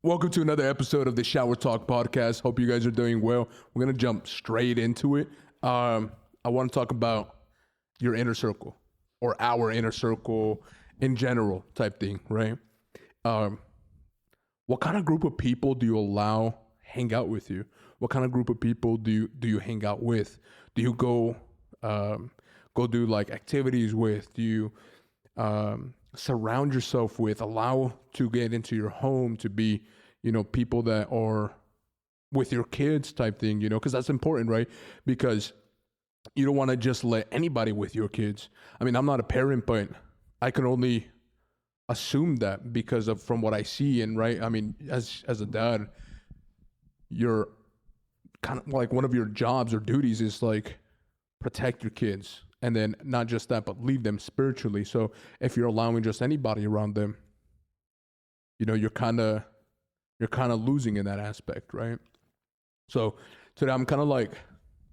Welcome to another episode of the Shower Talk podcast. Hope you guys are doing well. We're going to jump straight into it. I want to talk about your inner circle or our inner circle in general type thing, right? What kind of group of people do you allow hang out with you? What kind of group of people do you hang out with? Do you go do like activities with? Do you surround yourself with, allow to get into your home to be, people that are with your kids type thing, because that's important, right? Because you don't want to just let anybody with your kids. I mean, I'm not a parent, but I can only assume that because of from what I see. And right, I mean, as a dad, you're kind of like one of your jobs or duties is like protect your kids, and then not just that, but lead them spiritually. So if you're allowing just anybody around them, you're kind of losing in that aspect, right? So today I'm kind of like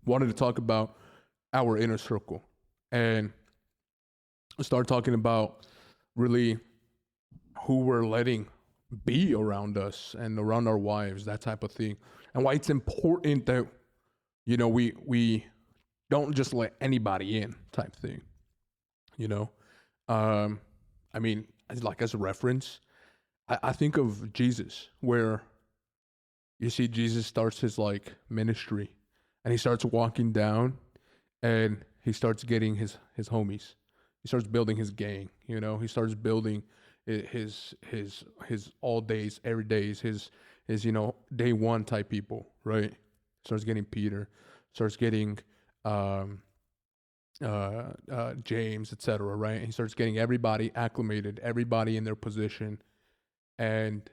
wanted to talk about our inner circle and start talking about really who we're letting be around us and around our wives, that type of thing, and why it's important that we don't just let anybody in type thing. I mean, like as a reference, I think of Jesus, where you see Jesus starts his like ministry and he starts walking down and he starts getting his homies. He starts building his gang, he starts building his all days, every days, his day one type people, right? Starts getting Peter, starts getting James, etc. Right? He starts getting everybody acclimated, everybody in their position, and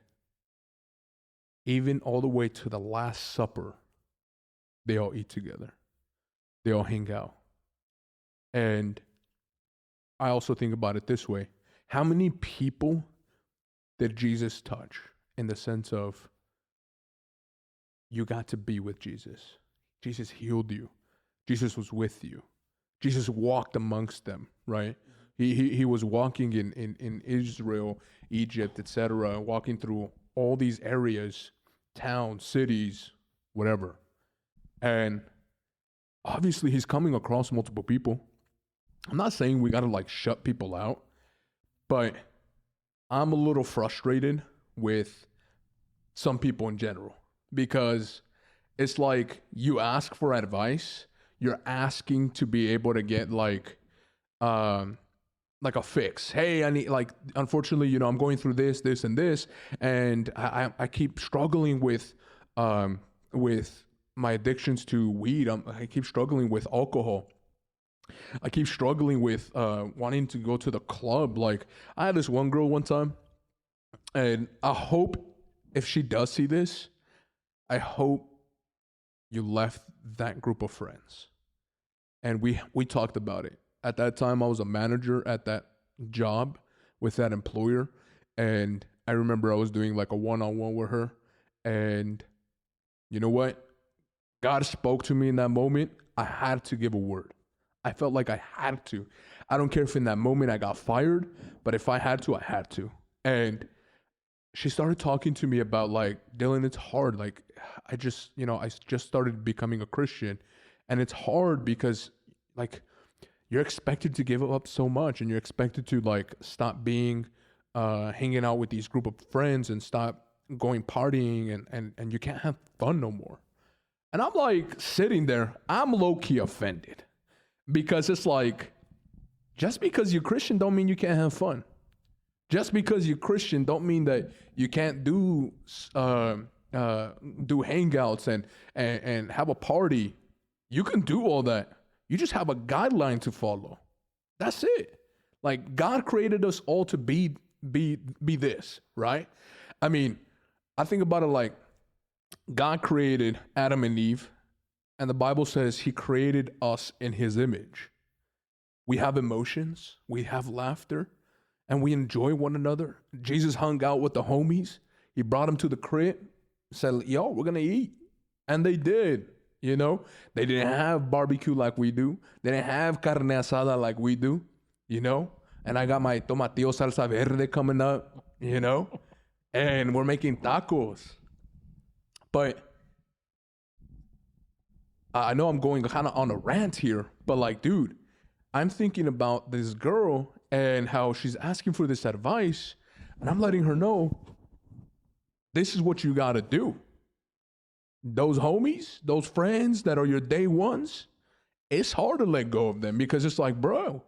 even all the way to the Last Supper, they all eat together, they all hang out. And I also think about it this way: how many people did Jesus touch? In the sense of, you got to be with Jesus. Jesus healed you. Jesus was with you. Jesus walked amongst them, right? He was walking in Israel, Egypt, etc., walking through all these areas, towns, cities, whatever. And obviously he's coming across multiple people. I'm not saying we got to like shut people out, but I'm a little frustrated with some people in general, because it's like you ask for advice, you're asking to be able to get like a fix. Hey, I need, like, unfortunately, I'm going through this and this, and I keep struggling with my addictions to weed. I keep struggling with alcohol. I keep struggling with wanting to go to the club. Like, I had this one girl one time, and I hope if she does see this, I hope you left that group of friends. And we talked about it. At that time, I was a manager at that job with that employer. And I remember I was doing like a one-on-one with her. And you know what? God spoke to me in that moment. I had to give a word. I felt like I had to. I don't care if in that moment I got fired, but if I had to, I had to. And she started talking to me about like, Dylan, it's hard. Like, I just started becoming a Christian, and it's hard because like you're expected to give up so much, and you're expected to like stop being hanging out with these group of friends and stop going partying, and you can't have fun no more. And I'm like sitting there, I'm low-key offended, because it's like, just because you're Christian don't mean you can't have fun. Just because you're Christian don't mean that you can't do hangouts and have a party. You can do all that. You just have a guideline to follow. That's it. Like, God created us all to be this, right? I mean, I think about it like God created Adam and Eve, and the Bible says he created us in his image. We have emotions, we have laughter, and we enjoy one another. Jesus hung out with the homies. He brought them to the crib, said, yo, we're going to eat. And they did, They didn't have barbecue like we do. They didn't have carne asada like we do, And I got my tomatillo salsa verde coming up, and we're making tacos. But I know I'm going kind of on a rant here, but like, dude, I'm thinking about this girl and how she's asking for this advice, and I'm letting her know this is what you got to do. Those homies, those friends that are your day ones, it's hard to let go of them because it's like, bro,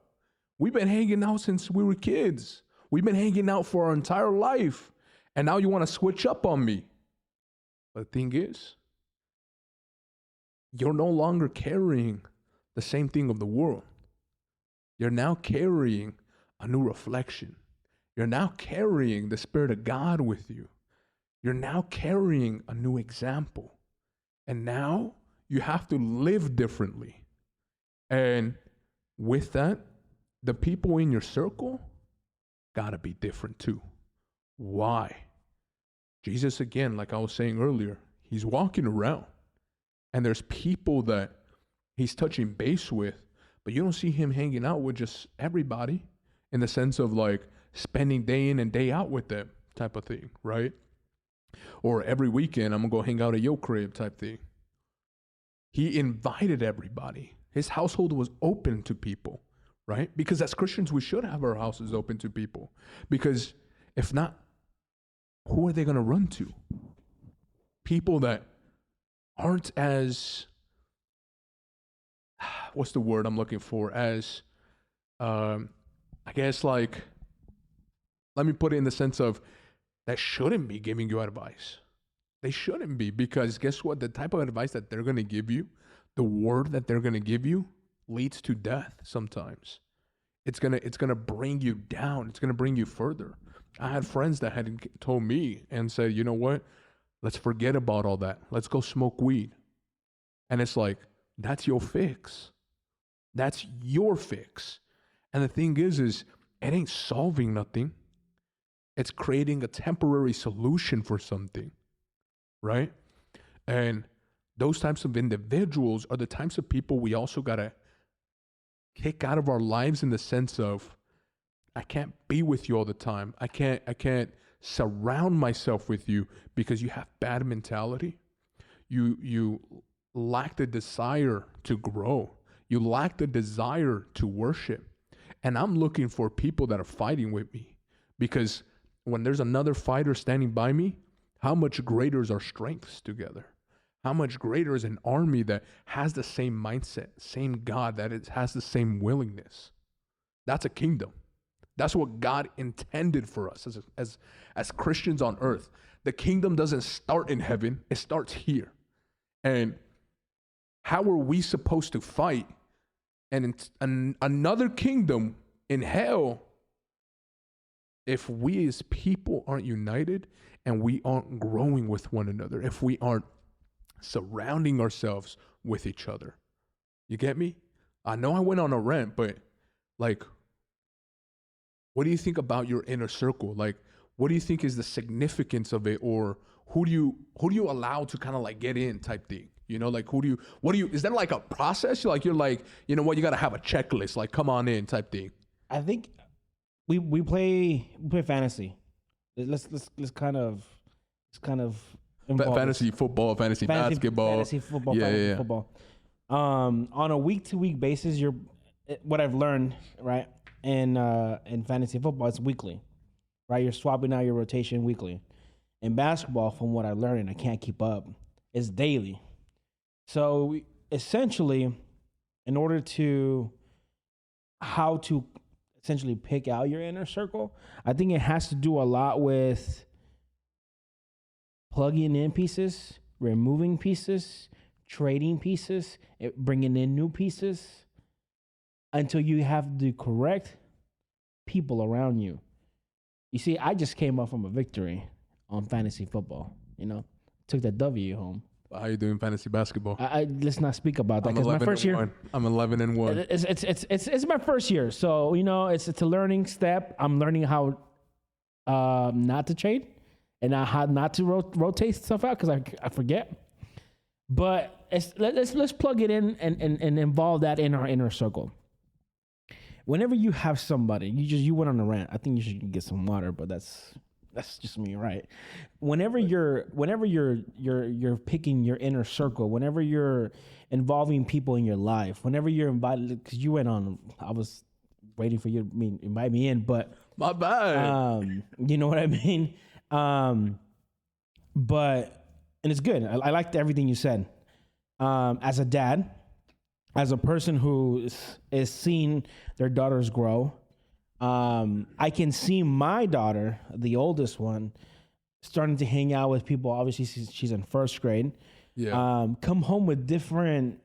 we've been hanging out since we were kids. We've been hanging out for our entire life. And now you want to switch up on me. But the thing is, you're no longer carrying the same thing of the world. You're now carrying a new reflection. You're now carrying the Spirit of God with you. You're now carrying a new example. And now you have to live differently. And with that, the people in your circle gotta be different too. Why? Jesus, again, like I was saying earlier, he's walking around and there's people that he's touching base with, but you don't see him hanging out with just everybody in the sense of like spending day in and day out with them type of thing, right? Or every weekend, I'm gonna go hang out at your crib type thing. He invited everybody. His household was open to people, right? Because as Christians, we should have our houses open to people. Because if not, who are they gonna run to? People that aren't as, what's the word I'm looking for? As, I guess like, let me put it in the sense of, that shouldn't be giving you advice. They shouldn't be, because guess what? The type of advice that they're going to give you, the word that they're going to give you leads to death sometimes. It's going to bring you down. It's going to bring you further. I had friends that had told me and said, you know what? Let's forget about all that. Let's go smoke weed. And it's like, that's your fix. That's your fix. And the thing is it ain't solving nothing. It's creating a temporary solution for something, right? And those types of individuals are the types of people we also got to kick out of our lives in the sense of, I can't be with you all the time. I can't surround myself with you because you have bad mentality. You lack the desire to grow. You lack the desire to worship. And I'm looking for people that are fighting with me, because when there's another fighter standing by me, how much greater is our strengths together? How much greater is an army that has the same mindset, same God, that it has the same willingness? That's a kingdom. That's what God intended for us as Christians on earth. The kingdom doesn't start in heaven, it starts here. And how are we supposed to fight and another kingdom in hell if we as people aren't united and we aren't growing with one another, if we aren't surrounding ourselves with each other? You get me? I know I went on a rant, but like, what do you think about your inner circle? Like, what do you think is the significance of it? Or who do you allow to kind of like get in type thing? You know, like is that like a process? You're like, you know what, you got to have a checklist, like come on in type thing. I think we play fantasy. Let's kind of fantasy football, fantasy basketball, fantasy football, fantasy football. On a week-to-week basis, what I've learned, right, in fantasy football, it's weekly, right? You're swapping out your rotation weekly. In basketball, from what I learned, and I can't keep up, it's daily. So essentially, in order to how to essentially pick out your inner circle, I think it has to do a lot with plugging in pieces, removing pieces, trading pieces, bringing in new pieces, until you have the correct people around you. You see, I just came up from a victory on fantasy football. You know, took that W home. How you doing fantasy basketball? Let's not speak about that because my first year. I'm 11-1. It's my first year, so you know it's a learning step. I'm learning how not to trade and how not to rotate stuff out because I forget. But let's plug it in and involve that in our inner circle. Whenever you have somebody, you went on a rant. I think you should get some water, but that's that's just me, right? Whenever you're picking your inner circle, whenever you're involving people in your life, whenever you're invited, because you went on, I was waiting for you to invite me in, but My bad. you know what I mean. But and it's good. I liked everything you said. As a dad, as a person who is seeing their daughters grow, I can see my daughter, the oldest one, starting to hang out with people. Obviously, she's in first grade. Yeah. Come home with different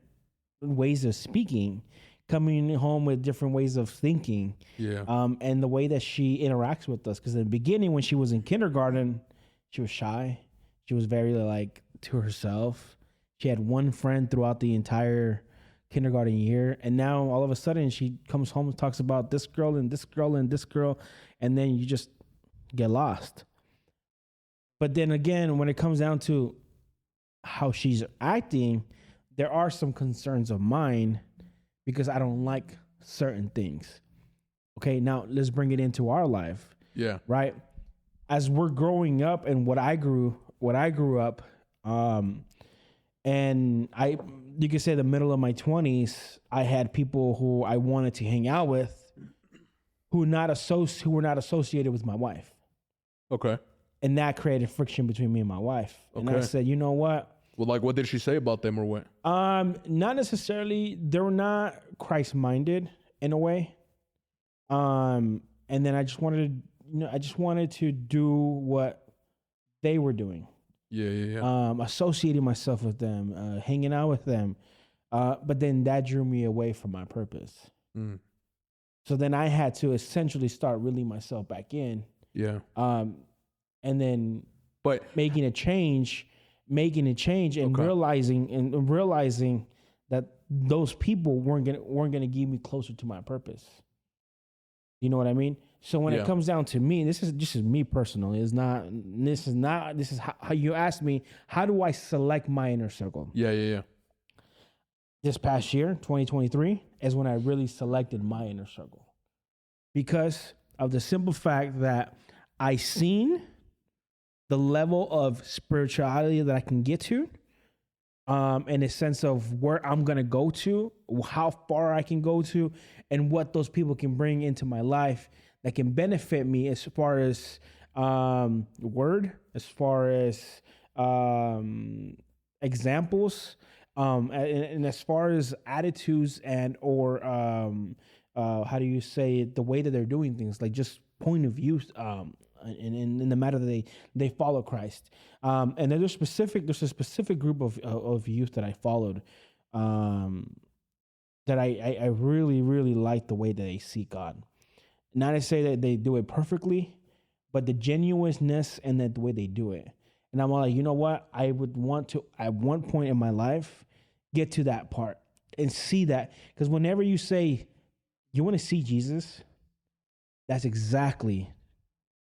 ways of speaking, coming home with different ways of thinking. Yeah. And the way that she interacts with us. Because in the beginning, when she was in kindergarten, she was shy. She was very like to herself. She had one friend throughout the entire kindergarten year, and now all of a sudden she comes home and talks about this girl and this girl and this girl, and then you just get lost. But then again, when it comes down to how she's acting, there are some concerns of mine because I don't like certain things. Okay, now let's bring it into our life. Yeah. Right? As we're growing up and what I grew up, and you could say the middle of my 20s, I had people who I wanted to hang out with who were not associated with my wife. Okay. And that created friction between me and my wife. And I Okay. said, you know what? Well, like, what did she say about them or what? Not necessarily. They were not Christ-minded in a way. And then I just wanted to do what they were doing. Yeah. Associating myself with them, hanging out with them. But then that drew me away from my purpose. Mm. So then I had to essentially start reeling myself back in. Yeah. And then But making a change and Okay. realizing that those people weren't gonna give me closer to my purpose. You know what I mean? So when Yeah. it comes down to me, this is me personally. This is how you asked me, how do I select my inner circle? yeah. This past year, 2023, is when I really selected my inner circle. Because of the simple fact that I seen the level of spirituality that I can get to, in a sense of where I'm gonna go to, how far I can go to, and what those people can bring into my life that can benefit me as far as word, as far as examples, and as far as attitudes and or how do you say it, the way that they're doing things, like just point of view, in the matter that they follow Christ. And there's a specific group of youth that I followed, that I really, really like the way that they see God. Not to say that they do it perfectly, but the genuineness and the way they do it. And I'm like, you know what? I would want to, at one point in my life, get to that part and see that. Because whenever you say you want to see Jesus, that's exactly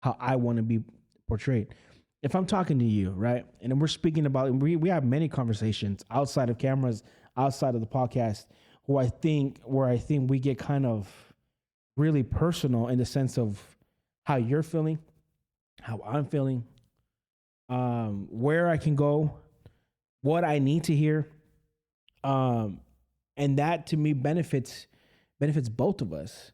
how I want to be portrayed. If I'm talking to you, right, and we're speaking about, we have many conversations outside of cameras, outside of the podcast, where I think we get kind of really personal in the sense of how you're feeling, how I'm feeling, where I can go, what I need to hear, and that to me benefits both of us.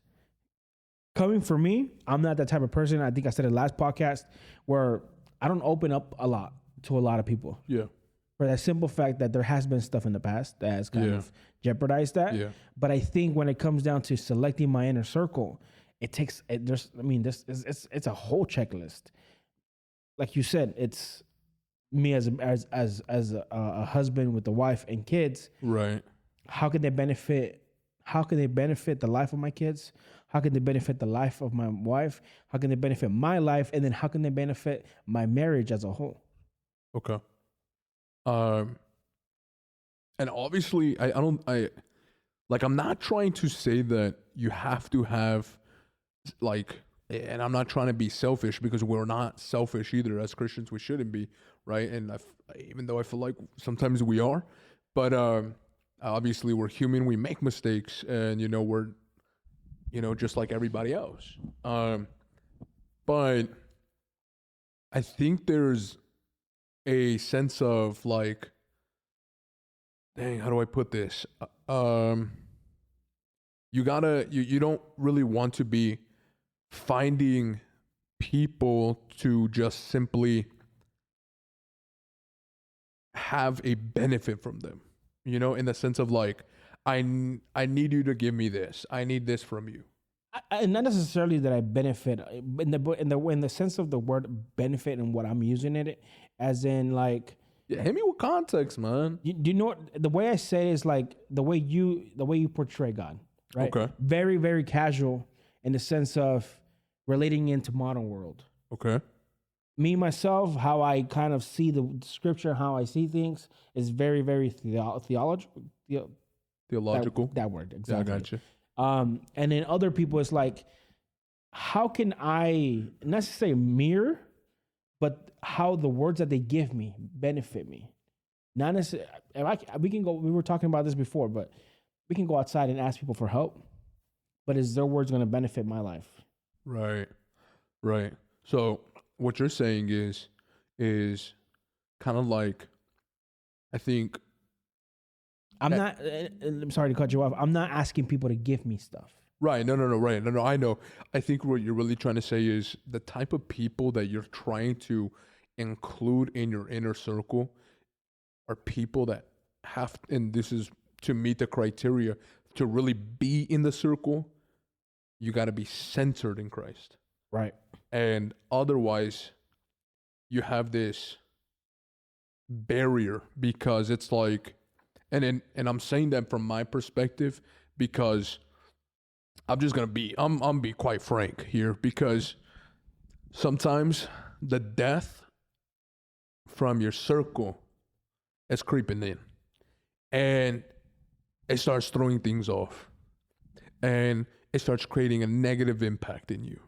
Coming from me, I'm not that type of person. I think I said it last podcast where I don't open up a lot to a lot of people. Yeah. For that simple fact that there has been stuff in the past that has kind of jeopardized that. Yeah. But I think when it comes down to selecting my inner circle, it's a whole checklist. Like you said, it's me as a husband with a wife and kids. Right. How can they benefit the life of my kids? How can they benefit the life of my wife? How can they benefit my life? And then how can they benefit my marriage as a whole? Okay. And obviously I'm not trying to say that you have to have and I'm not trying to be selfish because we're not selfish either. As Christians, we shouldn't be, right? And even though I feel like sometimes we are, but obviously we're human, we make mistakes, and we're just like everybody else. But I think there's a sense of like, dang, how do I put this? You don't really want to be finding people to just simply have a benefit from them, in the sense of like, I need you to give me this. I need this from you. And not necessarily that I benefit in the sense of the word benefit and what I'm using it, as in like, Yeah, hit me with context, man. do you know the way I say it is like the way you portray God, right? Okay. Very, very casual in the sense of relating into modern world. Okay. Me myself, how I kind of see the scripture, how I see things is very, very theological. Theological. That word, Yeah, I exactly. got you. And then other people, it's like, how can I not necessarily mirror, but how the words that they give me benefit me? Not necessarily. We can go. We were talking about this before, but we can go outside and ask people for help. But is their words going to benefit my life? Right. Right. So what you're saying is kind of like, I think. I'm not. I'm sorry to cut you off. I'm not asking people to give me stuff. Right. No. Right. No. I know. I think what you're really trying to say is the type of people that you're trying to include in your inner circle are people that have, and this is to meet the criteria to really be in the circle, you got to be centered in Christ. Right. And otherwise, you have this barrier because it's like, and I'm saying that from my perspective because I'm just gonna be I'm be quite frank here, because sometimes the death from your circle is creeping in and it starts throwing things off and it starts creating a negative impact in you,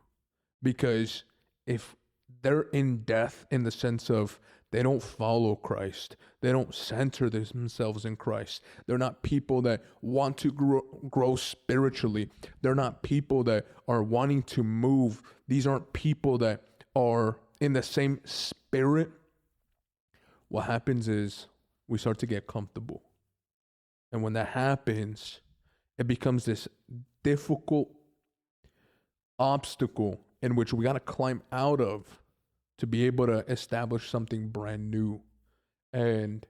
because if they're in death in the sense of they don't follow Christ, they don't center themselves in Christ, they're not people that want to grow spiritually, they're not people that are wanting to move, these aren't people that are in the same spirit, what happens is we start to get comfortable. And when that happens, it becomes this difficult obstacle in which we got to climb out of to be able to establish something brand new. And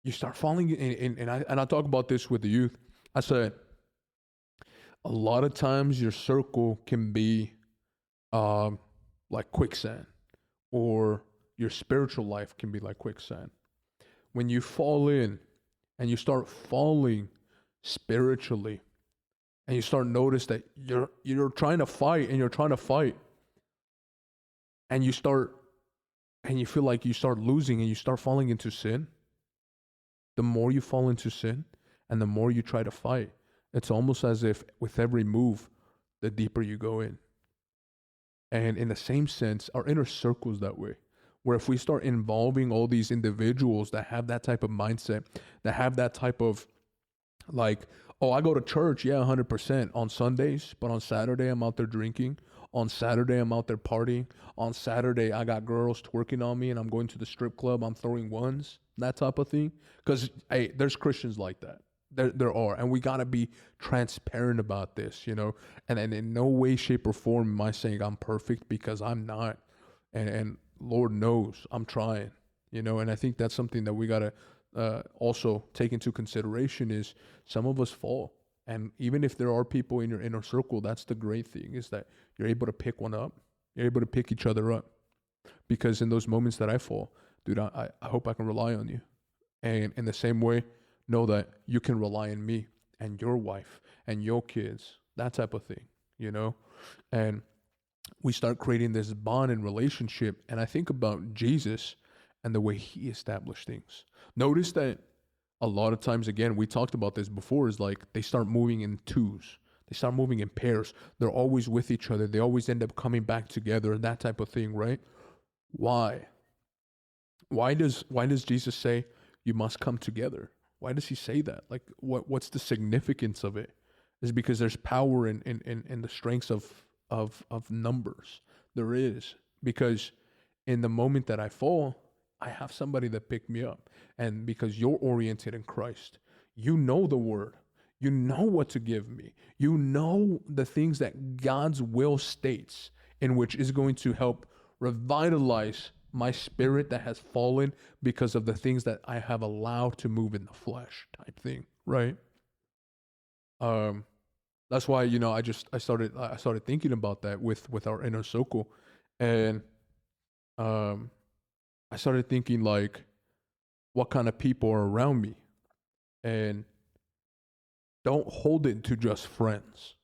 you start falling in, and I talk about this with the youth. I said, a lot of times your circle can be like quicksand, or your spiritual life can be like quicksand. When you fall in and you start falling spiritually, and you start notice that you're trying to fight and you're trying to fight, and you feel like you start losing and you start falling into sin, the more you fall into sin and the more you try to fight, it's almost as if with every move, the deeper you go in. And in the same sense, our inner circle is that way, where if we start involving all these individuals that have that type of mindset, that have that type of like, oh, I go to church, yeah, 100% on Sundays, but on Saturday I'm out there drinking. On Saturday I'm out there partying. On Saturday I got girls twerking on me and I'm going to the strip club, I'm throwing ones, that type of thing. Because, hey, there's Christians like that. There are. And we got to be transparent about this, And in no way, shape, or form am I saying I'm perfect, because I'm not. And Lord knows I'm trying, And I think that's something that we got to also take into consideration is some of us fall. And even if there are people in your inner circle, that's the great thing, is that you're able to pick one up. You're able to pick each other up. Because in those moments that I fall, dude, I hope I can rely on you. And in the same way, know that you can rely on me and your wife and your kids, that type of thing, And we start creating this bond and relationship. And I think about Jesus and the way he established things. Notice that a lot of times, again, we talked about this before, is like they start moving in twos. They start moving in pairs. They're always with each other. They always end up coming back together, that type of thing, right? Why? Why does Jesus say you must come together? Why does he say that? Like, what's the significance of it? Is because there's power in the strengths of numbers. There is, because in the moment that I fall, I have somebody that picked me up. And because you're oriented in Christ, you know the word, you know what to give me, you know the things that God's will states, in which is going to help revitalize my spirit that has fallen because of the things that I have allowed to move in the flesh, type thing, right? That's why, you know, I started thinking about that with our inner circle, and I started thinking like, what kind of people are around me, and don't hold it to just friends.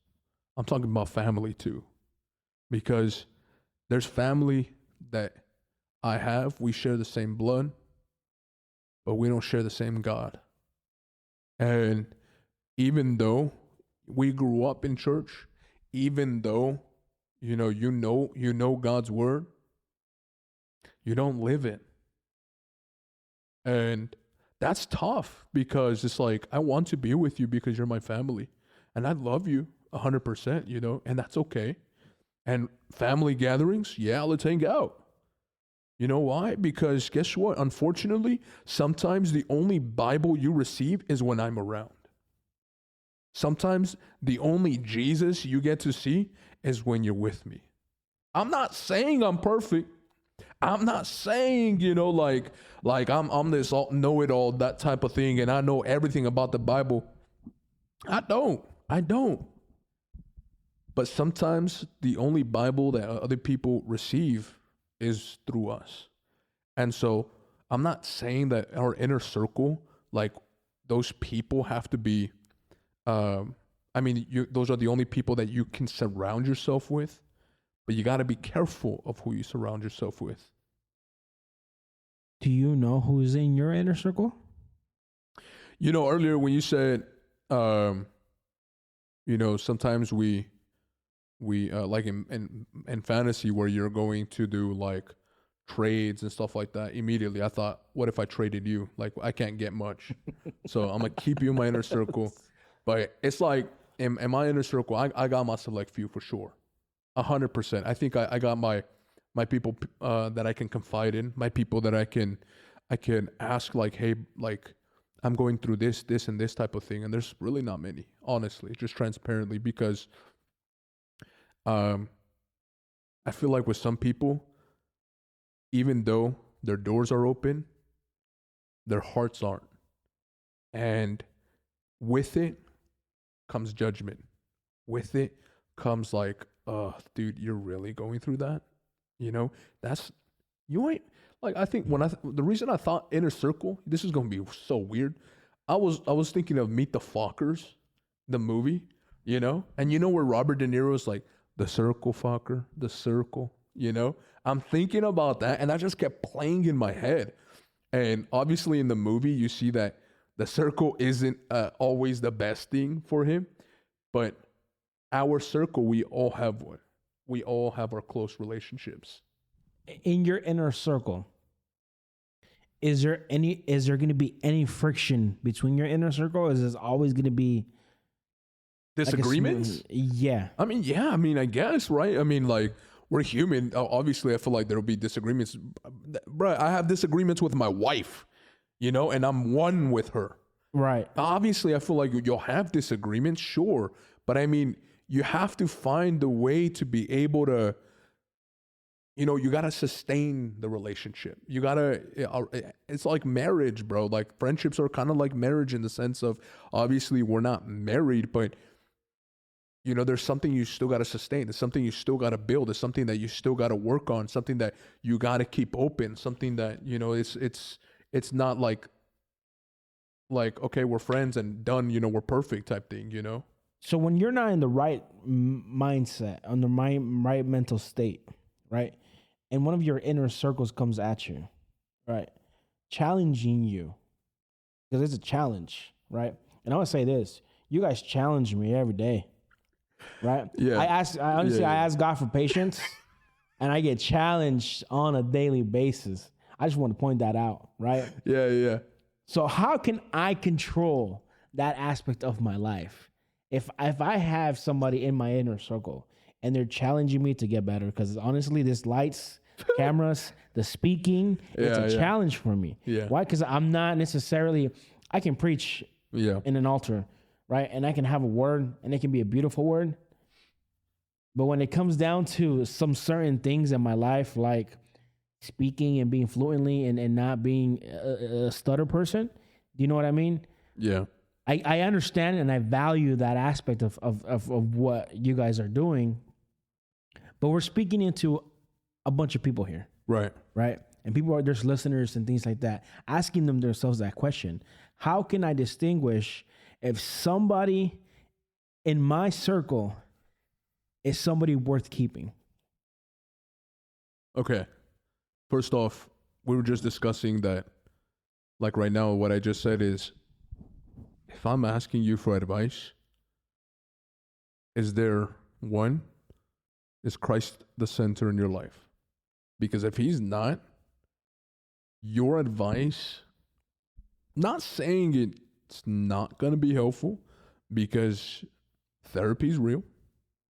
I'm talking about family too, because there's family that I have. We share the same blood, but we don't share the same God. And even though we grew up in church, even though you know God's word, you don't live it. And that's tough, because it's like, I want to be with you because you're my family and I love you 100%, you know, and that's okay. And family gatherings, yeah, let's hang out. You know why? Because guess what? Unfortunately, sometimes the only Bible you receive is when I'm around. Sometimes the only Jesus you get to see is when you're with me. I'm not saying I'm perfect. I'm not saying, you know, like I'm this know-it-all, that type of thing, and I know everything about the Bible. I don't. But sometimes the only Bible that other people receive is through us. And so I'm not saying that our inner circle, like those people have to be, those are the only people that you can surround yourself with, but you got to be careful of who you surround yourself with. Do you know who's in your inner circle? You know, earlier when you said, you know, sometimes we like in fantasy where you're going to do like trades and stuff like that, immediately I thought, what if I traded you? Like, I can't get much. So I'm going to keep you in my inner circle. But it's like, in my inner circle, I got my select few for sure. 100%. I think I got my people that I can confide in, my people that I can ask, like, hey, like, I'm going through this, and this type of thing. And there's really not many, honestly, just transparently, because I feel like with some people, even though their doors are open, their hearts aren't. And with it comes judgment. With it comes like, dude, you're really going through that? You know, you ain't, like, I think the reason I thought inner circle, this is going to be so weird. I was thinking of Meet the Fockers, the movie, you know, and you know where Robert De Niro's like, the circle, Fokker, the circle, you know? I'm thinking about that, and that just kept playing in my head. And obviously in the movie, you see that the circle isn't always the best thing for him, but our circle, we all have one. We all have our close relationships. In your inner circle, is there going to be any friction between your inner circle? Or is this always going to be disagreements? Yeah. I mean, I guess, right? I mean, like, we're human. Obviously, I feel like there'll be disagreements. Bro, I have disagreements with my wife, you know, and I'm one with her. Right. Obviously, I feel like you'll have disagreements, sure. But I mean, you have to find a way to be able to, you know, you got to sustain the relationship. You got to, it's like marriage, bro. Like, friendships are kind of like marriage in the sense of, obviously, we're not married, but, you know, there's something you still got to sustain. There's something you still got to build. There's something that you still got to work on, something that you got to keep open, something that, you know, it's not like, okay, we're friends and done, you know, we're perfect type thing, you know? So when you're not in the right mindset, on the right mental state, right? And one of your inner circles comes at you, right? Challenging you, because it's a challenge, right? And I want to say this, you guys challenge me every day, right? Yeah. I ask God for patience, and I get challenged on a daily basis. I just want to point that out, right? Yeah. So how can I control that aspect of my life? If I have somebody in my inner circle and they're challenging me to get better, because honestly, this lights cameras, the speaking. It's a challenge for me. Yeah. Why? Because I'm not necessarily, I can preach in an altar, right? And I can have a word and it can be a beautiful word. But when it comes down to some certain things in my life, like speaking and being fluently and not being a stutter person, do you know what I mean? Yeah. I understand and I value that aspect of what you guys are doing, but we're speaking into a bunch of people here. Right. Right. And people are, there's listeners and things like that, asking them themselves that question. How can I distinguish if somebody in my circle is somebody worth keeping? Okay. First off, we were just discussing that, like right now, what I just said is, if I'm asking you for advice, is Christ the center in your life? Because if he's not, your advice, not saying it's not going to be helpful, because therapy is real,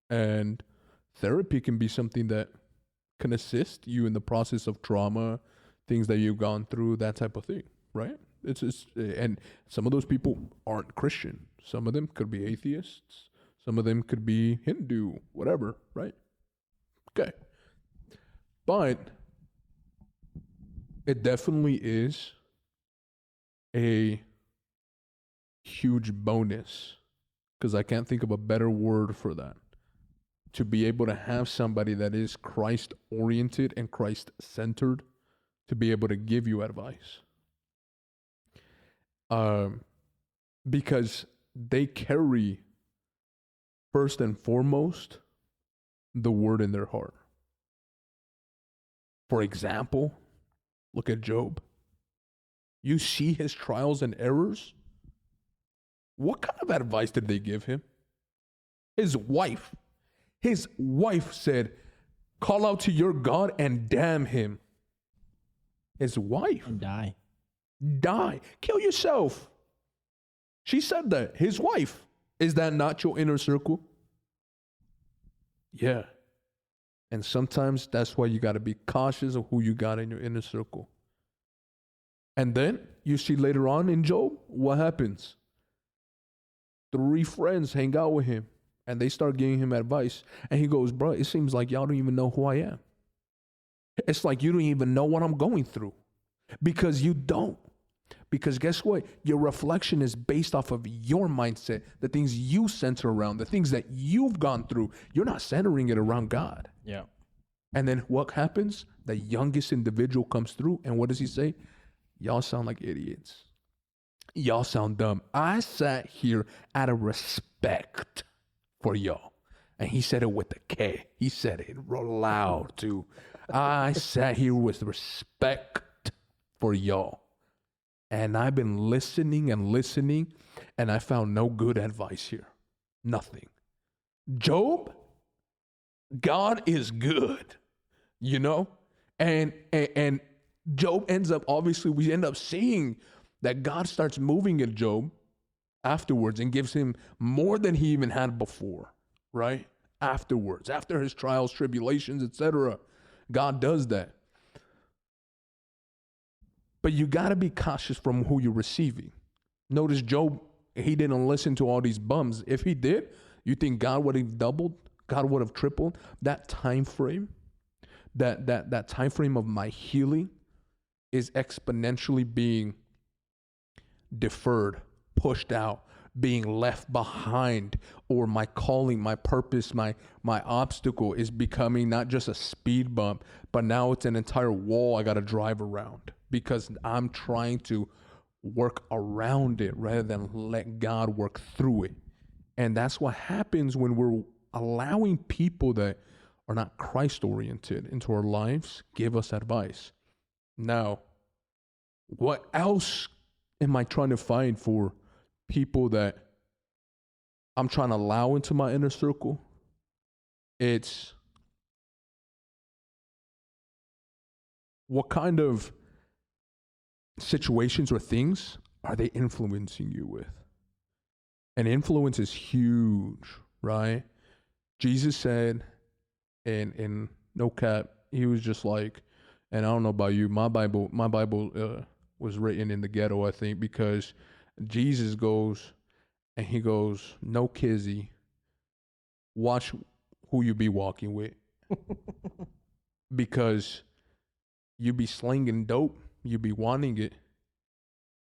and therapy can be something that can assist you in the process of trauma, things that you've gone through, that type of thing, right? And some of those people aren't Christian. Some of them could be atheists. Some of them could be Hindu, whatever, right? Okay. But it definitely is a huge bonus, because I can't think of a better word for that, to be able to have somebody that is Christ-oriented and Christ-centered to be able to give you advice. Because they carry, first and foremost, the word in their heart. For example, look at Job. You see his trials and errors. What kind of advice did they give him? His wife said, call out to your God and damn him. His wife. And die. Kill yourself. She said that. His wife. Is that not your inner circle? Yeah. And sometimes that's why you got to be cautious of who you got in your inner circle. And then you see later on in Job, what happens? 3 friends hang out with him and they start giving him advice. And he goes, bro, it seems like y'all don't even know who I am. It's like you don't even know what I'm going through. Because you don't. Because guess what? Your reflection is based off of your mindset, the things you center around, the things that you've gone through. You're not centering it around God. Yeah. And then what happens? The youngest individual comes through, and what does he say? Y'all sound like idiots. Y'all sound dumb. I sat here out of respect for y'all. And he said it with a K. He said it real loud too. I sat here with respect for y'all. And I've been listening, and I found no good advice here. Nothing. Job, God is good, you know? And Job ends up, obviously, we end up seeing that God starts moving in Job afterwards and gives him more than he even had before, right? Afterwards, after his trials, tribulations, etc., God does that. But you got to be cautious from who you're receiving. Notice Job, he didn't listen to all these bums. If he did, you think God would have doubled? God would have tripled? That time frame, that time frame of my healing is exponentially being deferred, pushed out, being left behind, or my calling, my purpose, my obstacle is becoming not just a speed bump, but now it's an entire wall I got to drive around because I'm trying to work around it rather than let God work through it. And that's what happens when we're allowing people that are not Christ-oriented into our lives give us advice. Now, what else am I trying to find for people that I'm trying to allow into my inner circle? It's what kind of situations or things are they influencing you with? And influence is huge, right? Jesus said in no cap, he was just like, and I don't know about you, my Bible was written in the ghetto, I think, because Jesus goes and he goes, no, Kizzy, watch who you be walking with. Because you be slinging dope, you be wanting it,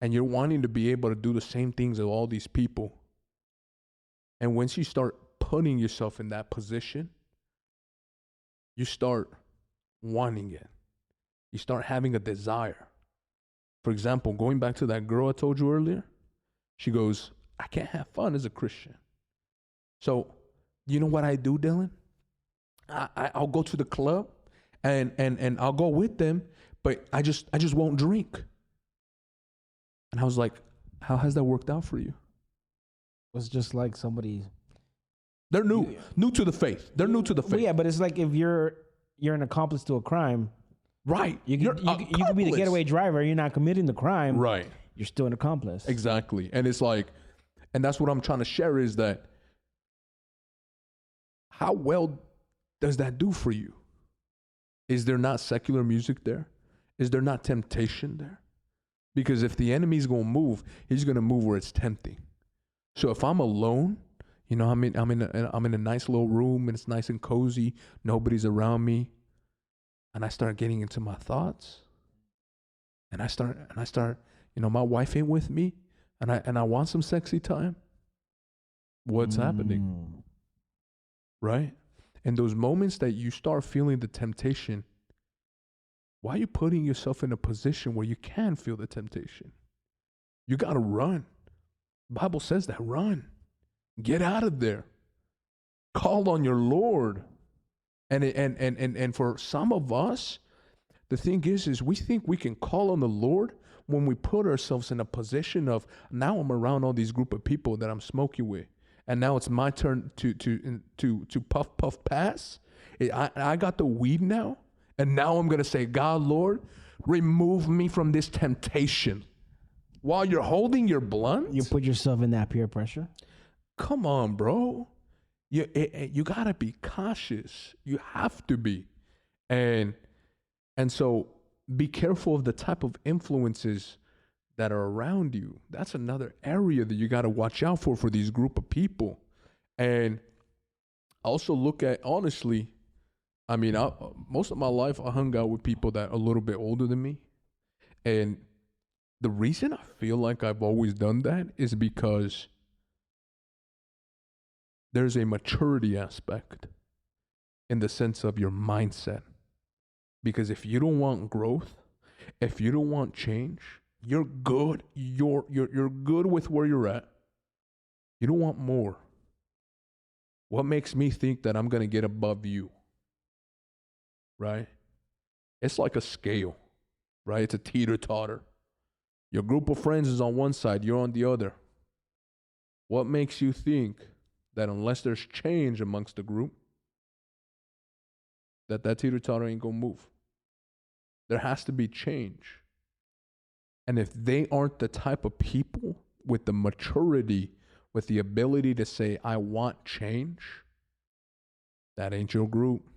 and you're wanting to be able to do the same things as all these people. And once you start putting yourself in that position, you start wanting it. You start having a desire. For example, going back to that girl I told you earlier, she goes, I can't have fun as a Christian. So, you know what I do, Dylan? I'll go to the club and I'll go with them, but I just won't drink. And I was like, how has that worked out for you? It's just like somebody. They're new to the faith. They're new to the faith. Well, yeah, but it's like if you're an accomplice to a crime, right? You could be the getaway driver. You're not committing the crime, right? You're still an accomplice. Exactly, and it's like, and that's what I'm trying to share is that how well does that do for you? Is there not secular music there? Is there not temptation there? Because if the enemy's gonna move, he's gonna move where it's tempting. So if I'm alone, you know, I'm in a nice little room and it's nice and cozy, nobody's around me, and I start getting into my thoughts, and I start, you know, my wife ain't with me, and I want some sexy time. What's happening? Right? And those moments that you start feeling the temptation, why are you putting yourself in a position where you can feel the temptation? You got to run. The Bible says that, run. Get out of there. Call on your Lord. And for some of us, the thing is we think we can call on the Lord when we put ourselves in a position of, now I'm around all these group of people that I'm smoking with, and now it's my turn to puff pass. I got the weed now, and now I'm gonna say, God, Lord, remove me from this temptation. While you're holding your blunt, you put yourself in that peer pressure. Come on, bro. You gotta be cautious. You have to be, and so be careful of the type of influences that are around you. That's another area that you gotta watch out for these group of people. And also look at, honestly, I mean, most of my life I hung out with people that are a little bit older than me, and the reason I feel like I've always done that is because there's a maturity aspect in the sense of your mindset. Because if you don't want growth, if you don't want change, you're good. You're good with where you're at. You don't want more. What makes me think that I'm going to get above you? Right? It's like a scale, right? It's a teeter-totter. Your group of friends is on one side, you're on the other. What makes you think that unless there's change amongst the group, that teeter-totter ain't gonna move? There has to be change. And if they aren't the type of people with the maturity, with the ability to say, I want change, that ain't your group.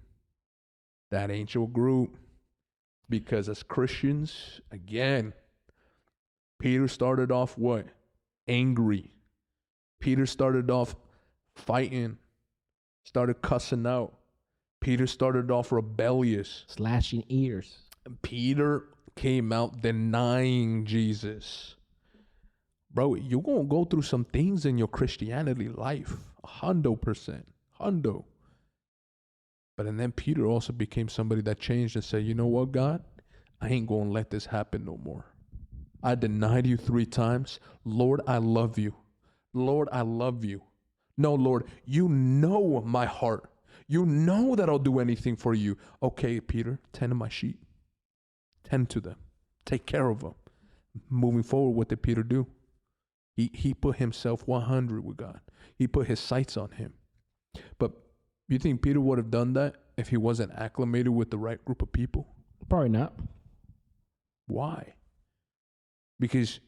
That ain't your group. Because as Christians, again, Peter started off what? Angry. Peter started off fighting, started cussing out. Peter started off rebellious, slashing ears. Peter came out denying Jesus. Bro, you're going to go through some things in your Christianity life. 100%. Hundo. But and then Peter also became somebody that changed and said, you know what, God? I ain't going to let this happen no more. I denied you 3 times. Lord, I love you. Lord, I love you. No, Lord, you know my heart. You know that I'll do anything for you. Okay, Peter, tend to my sheep. Tend to them. Take care of them. Moving forward, what did Peter do? He put himself 100 with God. He put his sights on him. But you think Peter would have done that if he wasn't acclimated with the right group of people? Probably not. Why? Because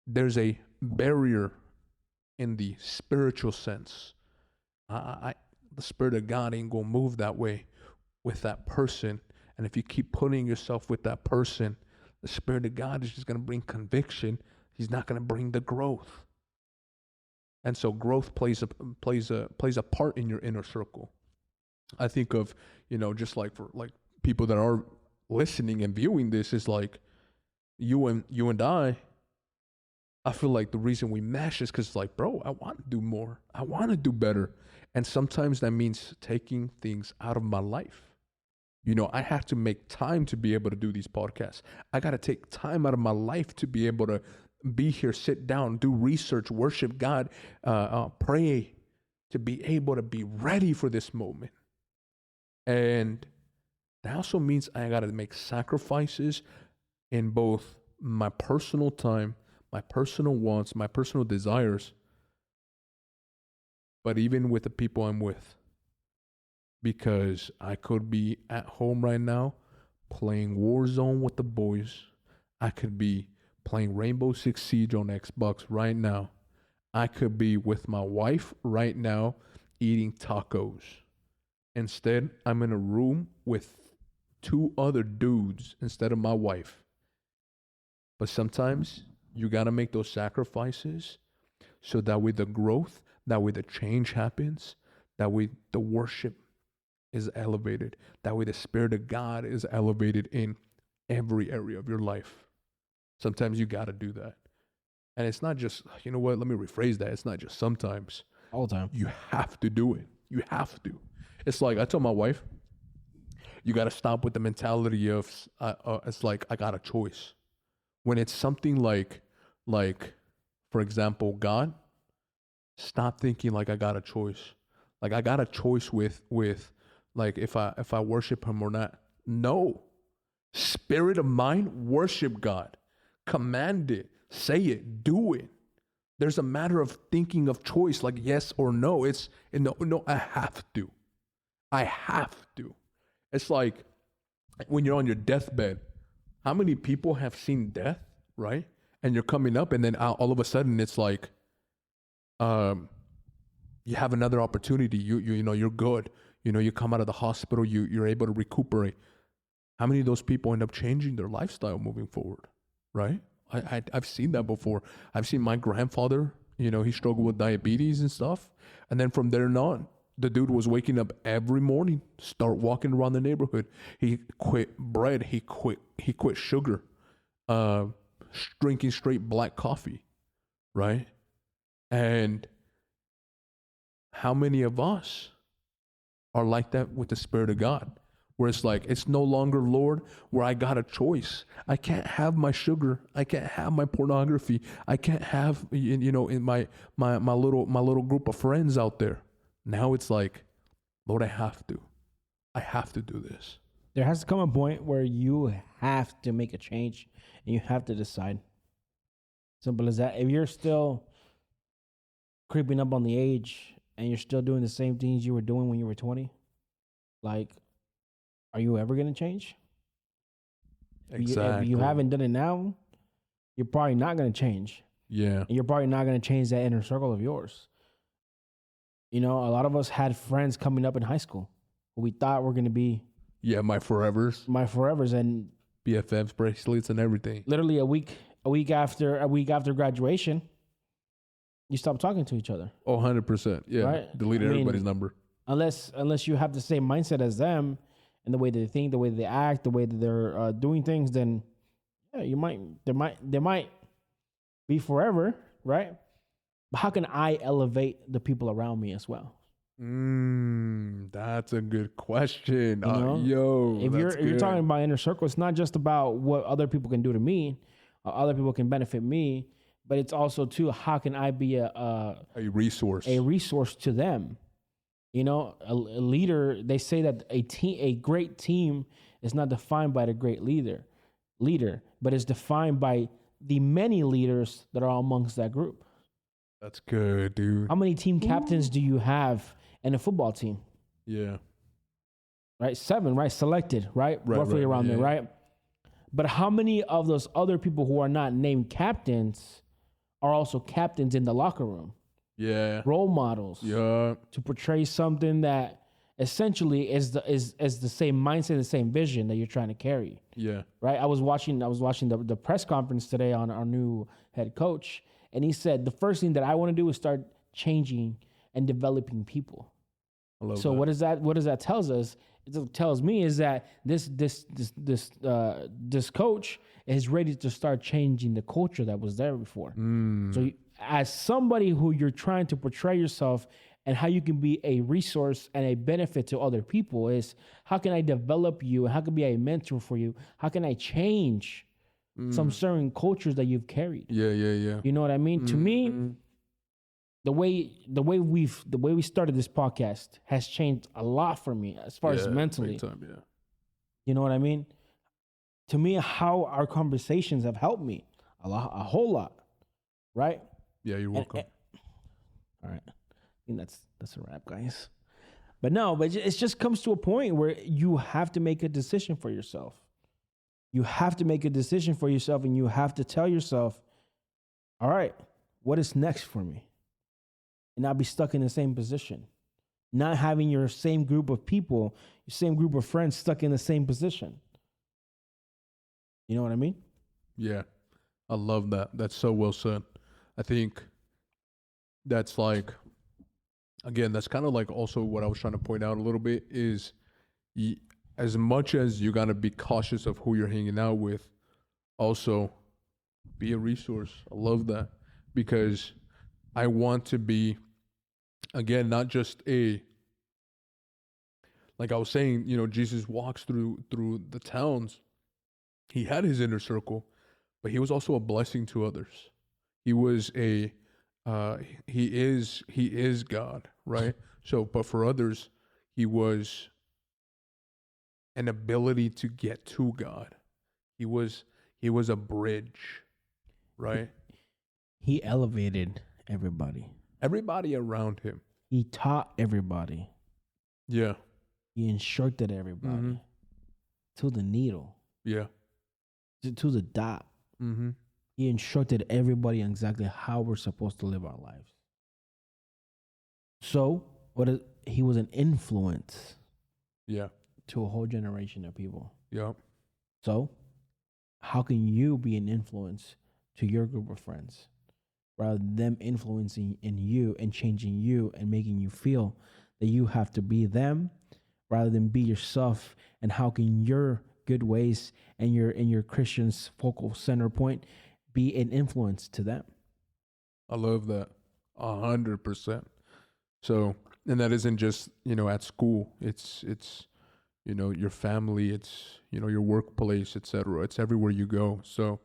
there's a barrier in the spiritual sense. The Spirit of God ain't going to move that way with that person. And if you keep putting yourself with that person, the Spirit of God is just going to bring conviction. He's not going to bring the growth. And so growth plays a part in your inner circle. I think of, just like for like people that are listening and viewing this, is like you and I feel like the reason we mesh is because, like, bro, I want to do more. I want to do better. And sometimes that means taking things out of my life. I have to make time to be able to do these podcasts. I got to take time out of my life to be able to be here, sit down, do research, worship God, pray, to be able to be ready for this moment. And that also means I got to make sacrifices in both my personal time, my personal wants, my personal desires, but even with the people I'm with. Because I could be at home right now playing Warzone with the boys. I could be playing Rainbow Six Siege on Xbox right now. I could be with my wife right now eating tacos. Instead, I'm in a room with 2 other dudes instead of my wife. But sometimes you got to make those sacrifices so that way the growth, that way the change happens, that way the worship is elevated, that way the Spirit of God is elevated in every area of your life. Sometimes you got to do that. And it's not just, let me rephrase that. It's not just sometimes. All the time. You have to do it. You have to. It's like I told my wife, you got to stop with the mentality of, it's like I got a choice. When it's something like, for example, God, stop thinking like I got a choice. Like I got a choice with like if I worship him or not. No. Spirit of mind, worship God. Command it. Say it. Do it. There's a matter of thinking of choice, like yes or no. It's no, I have to. I have to. It's like when you're on your deathbed, how many people have seen death, right? And you're coming up, and then all of a sudden it's like, you have another opportunity. You're good. You come out of the hospital. You're able to recuperate. How many of those people end up changing their lifestyle moving forward, right? I've seen that before. I've seen my grandfather. He struggled with diabetes and stuff, and then from there on, the dude was waking up every morning, start walking around the neighborhood. He quit bread. He quit sugar, drinking straight black coffee, right? And how many of us are like that with the Spirit of God? Where it's like, it's no longer, Lord, where I got a choice. I can't have my sugar. I can't have my pornography. I can't have, in my little group of friends out there. Now it's like, Lord, I have to do this. There has to come a point where you have to make a change and you have to decide. Simple as that. If you're still creeping up on the age and you're still doing the same things you were doing when you were 20, like, are you ever going to change? Exactly. If you haven't done it now, you're probably not going to change. Yeah. And you're probably not going to change that inner circle of yours. A lot of us had friends coming up in high school who we thought were going to be. Yeah, my forevers. And BFFs, bracelets, and everything. Literally a week after graduation, you stop talking to each other. Oh, 100%. Yeah. Right? Deleted everybody's number. Unless you have the same mindset as them and the way that they think, the way that they act, the way that they're doing things, then yeah, there might be forever, right? But how can I elevate the people around me as well? That's a good question. If you're talking about inner circle, it's not just about what other people can do to me, other people can benefit me, but it's also too, how can I be a resource to them? A leader. They say that a great team is not defined by the great leader, but is defined by the many leaders that are amongst that group. That's good, dude. How many team captains do you have in a football team? Yeah. Right? 7, right? Selected, right? Roughly around there, right? But how many of those other people who are not named captains are also captains in the locker room? Yeah. Role models. Yeah. To portray something that essentially is the same mindset, the same vision that you're trying to carry. Yeah. Right. I was watching the press conference today on our new head coach, and he said the first thing that I want to do is start changing and developing people. I love So that. what does that tells us? It tells me is that this coach is ready to start changing the culture that was there before. So as somebody who you're trying to portray yourself and how you can be a resource and a benefit to other people is how can I develop you? How can I be a mentor for you? How can I change some certain cultures that you've carried? Yeah. You know what I mean? To me, the way we started this podcast has changed a lot for me as far as mentally. Big time, yeah. You know what I mean? To me, how our conversations have helped me a whole lot, right? Yeah, you're welcome. All right, I think that's a wrap, guys. But it just comes to a point where you have to make a decision for yourself. You have to make a decision for yourself, and you have to tell yourself, all right, what is next for me? And not be stuck in the same position. Not having your same group of people, your same group of friends stuck in the same position. You know what I mean? Yeah. I love that. That's so well said. I think that's like, again, that's kind of like also what I was trying to point out a little bit is as much as you got to be cautious of who you're hanging out with, also be a resource. I love that because I want to be, again, not just like I was saying, Jesus walks through the towns. He had his inner circle, but he was also a blessing to others. He was he is God, right? So, but for others, he was an ability to get to God. He was a bridge, right? He elevated everybody. Everybody around him. He taught everybody. Yeah. He instructed everybody to the needle. Yeah. To the dot. Mm-hmm. He instructed everybody on exactly how we're supposed to live our lives. So, he was an influence. Yeah. To a whole generation of people. Yeah. So, how can you be an influence to your group of friends? Rather than them influencing in you and changing you and making you feel that you have to be them rather than be yourself. And how can your good ways and your Christian's focal center point be an influence to them? I love that. 100%. So, and that isn't just, at school. It's your family, it's, your workplace, etc. It's everywhere you go. So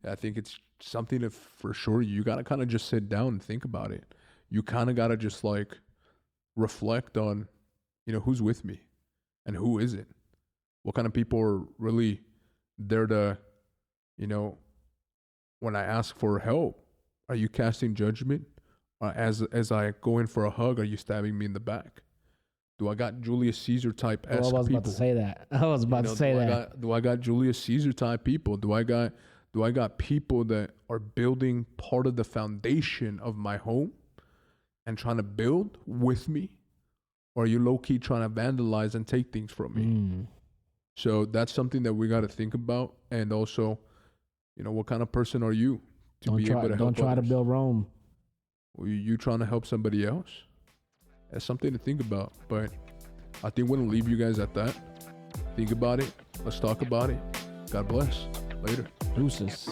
I think it's something that for sure you got to kind of just sit down and think about it. You kind of got to just like reflect on, who's with me and who isn't. What kind of people are really there to, when I ask for help, are you casting judgment? As I go in for a hug, are you stabbing me in the back? Do I got Julius Caesar type esque people? I was about to say that. Do I got Julius Caesar type people? Do I got people that are building part of the foundation of my home and trying to build with me? Or are you low key trying to vandalize and take things from me? So that's something that we got to think about. And also, what kind of person are you to be able to help Don't try others? to build Rome. Are you trying to help somebody else? That's something to think about. But I think we're going to leave you guys at that. Think about it. Let's talk about it. God bless. Later. Deuces.